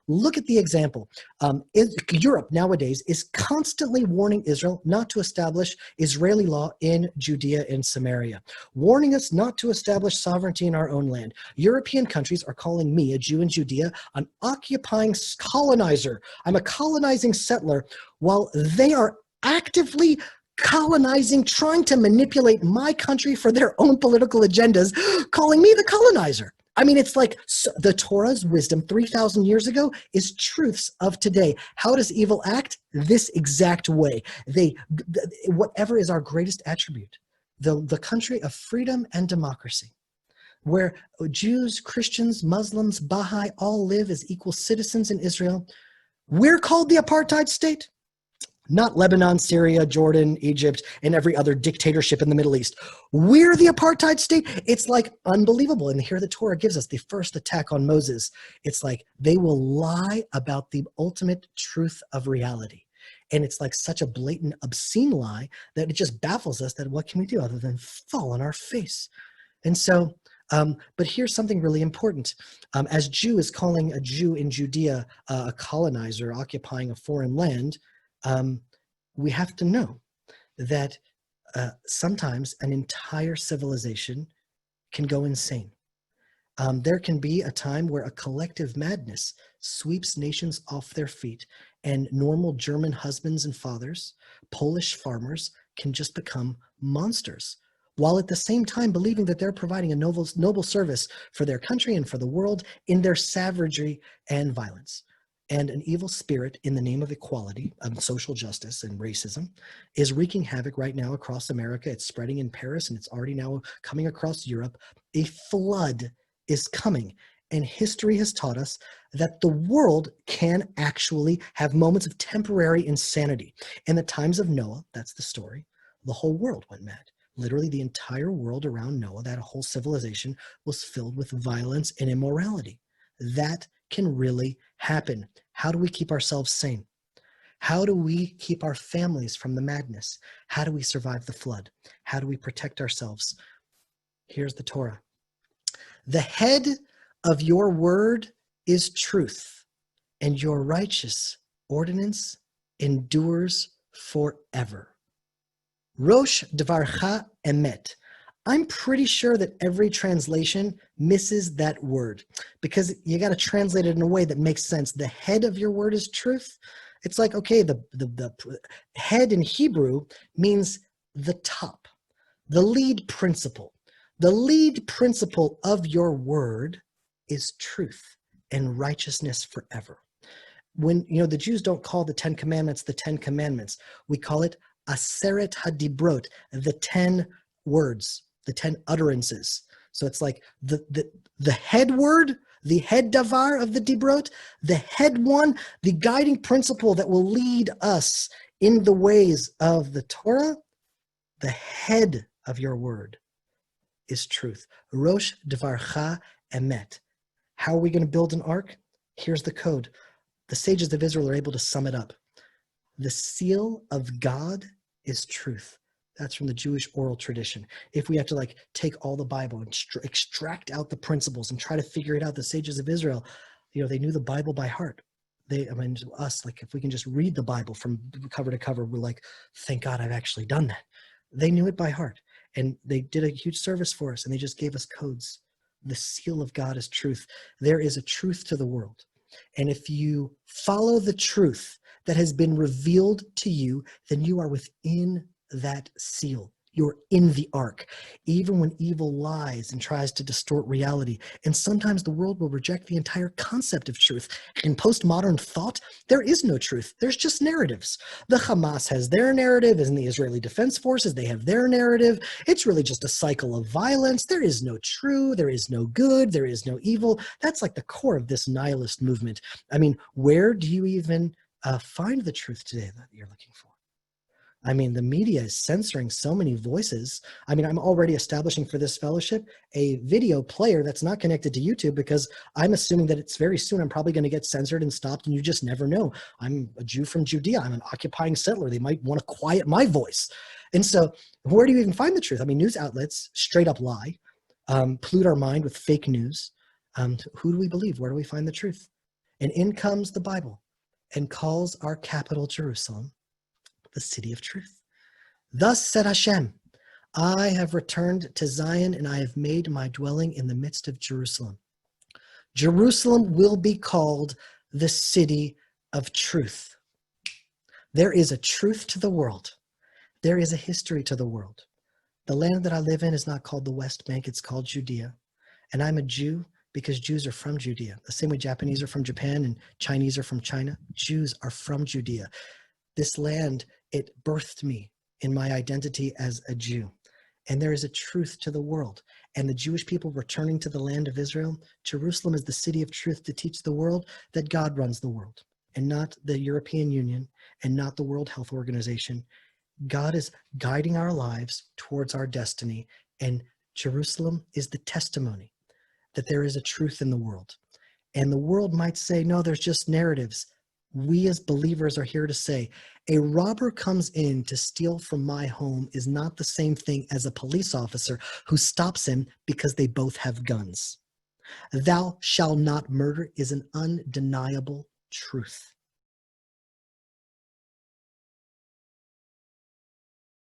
Look at the example. Europe nowadays is constantly warning Israel not to establish Israeli law in Judea and Samaria, warning us not to establish sovereignty in our own land. European countries are calling me, a Jew in Judea, an occupying colonizer. I'm a colonizing settler, while they are actively colonizing, trying to manipulate my country for their own political agendas, calling me the colonizer. I mean, it's like the Torah's wisdom 3,000 years ago is truths of today. How does evil act? This exact way. Whatever is our greatest attribute, the country of freedom and democracy, where Jews, Christians, Muslims, Baha'i all live as equal citizens in Israel. We're called the apartheid state. Not Lebanon, Syria, Jordan, Egypt, and every other dictatorship in the Middle East. We're the apartheid state. It's like unbelievable. And here the Torah gives us the first attack on Moses. It's like they will lie about the ultimate truth of reality. And it's like such a blatant, obscene lie that it just baffles us that what can we do other than fall on our face? And so, but here's something really important. As Jew is calling a Jew in Judea a colonizer occupying a foreign land, we have to know that sometimes an entire civilization can go insane. There can be a time where a collective madness sweeps nations off their feet, and normal German husbands and fathers, Polish farmers can just become monsters, while at the same time believing that they're providing a noble service for their country and for the world in their savagery and violence. And an evil spirit in the name of equality, social justice, and racism is wreaking havoc right now across America. It's spreading in Paris, and it's already now coming across Europe. A flood is coming, and history has taught us that the world can actually have moments of temporary insanity. In the times of Noah, that's the story, the whole world went mad. Literally the entire world around Noah, that whole civilization, was filled with violence and immorality. That can really happen. How do we keep ourselves sane? How do we keep our families from the madness? How do we survive the flood? How do we protect ourselves? Here's the Torah. The head of your word is truth, and your righteous ordinance endures forever. Rosh Dvarcha Emet. I'm pretty sure that every translation misses that word because you got to translate it in a way that makes sense. The head of your word is truth. It's like, okay, the head in Hebrew means the top, the lead principle. The lead principle of your word is truth and righteousness forever. When, the Jews don't call the 10 Commandments the 10 Commandments. We call it Aseret HaDibrot, the 10 words, the 10 utterances. So it's like the head word, the head davar of the Dibrot, the head one, the guiding principle that will lead us in the ways of the Torah. The head of your word is truth. Rosh Dvarcha Emet. How are we going to build an ark? Here's the code. The sages of Israel are able to sum it up. The seal of God is truth. That's from the Jewish oral tradition. If we have to take all the Bible and extract out the principles and try to figure it out, the sages of Israel, they knew the Bible by heart. Us, if we can just read the Bible from cover to cover, we're like, thank God I've actually done that. They knew it by heart, and they did a huge service for us, and they just gave us codes. The seal of God is truth. There is a truth to the world. And if you follow the truth that has been revealed to you, then you are within that seal. You're in the ark, even when evil lies and tries to distort reality. And sometimes the world will reject the entire concept of truth. In postmodern thought, there is no truth. There's just narratives. The Hamas has their narrative, and the Israeli Defense Forces, they have their narrative. It's really just a cycle of violence. There is no true, there is no good, there is no evil. That's like the core of this nihilist movement. I mean, where do you even find the truth today that you're looking for? I mean, the media is censoring so many voices. I mean, I'm already establishing for this fellowship a video player that's not connected to YouTube because I'm assuming that it's very soon I'm probably going to get censored and stopped, and you just never know. I'm a Jew from Judea. I'm an occupying settler. They might want to quiet my voice. And so where do you even find the truth? I mean, news outlets straight up lie, pollute our mind with fake news. Who do we believe? Where do we find the truth? And in comes the Bible and calls our capital Jerusalem the city of truth. Thus said Hashem, I have returned to Zion and I have made my dwelling in the midst of Jerusalem. Jerusalem will be called the city of truth. There is a truth to the world. There is a history to the world. The land that I live in is not called the West Bank, it's called Judea. And I'm a Jew because Jews are from Judea. The same way Japanese are from Japan and Chinese are from China. Jews are from Judea. This land, it birthed me in my identity as a Jew. And there is a truth to the world. And the Jewish people returning to the land of Israel, Jerusalem is the city of truth to teach the world that God runs the world and not the European Union and not the World Health Organization. God is guiding our lives towards our destiny, and Jerusalem is the testimony that there is a truth in the world. And the world might say, no, there's just narratives. We as believers are here to say, a robber comes in to steal from my home is not the same thing as a police officer who stops him because they both have guns. Thou shalt not murder is an undeniable truth.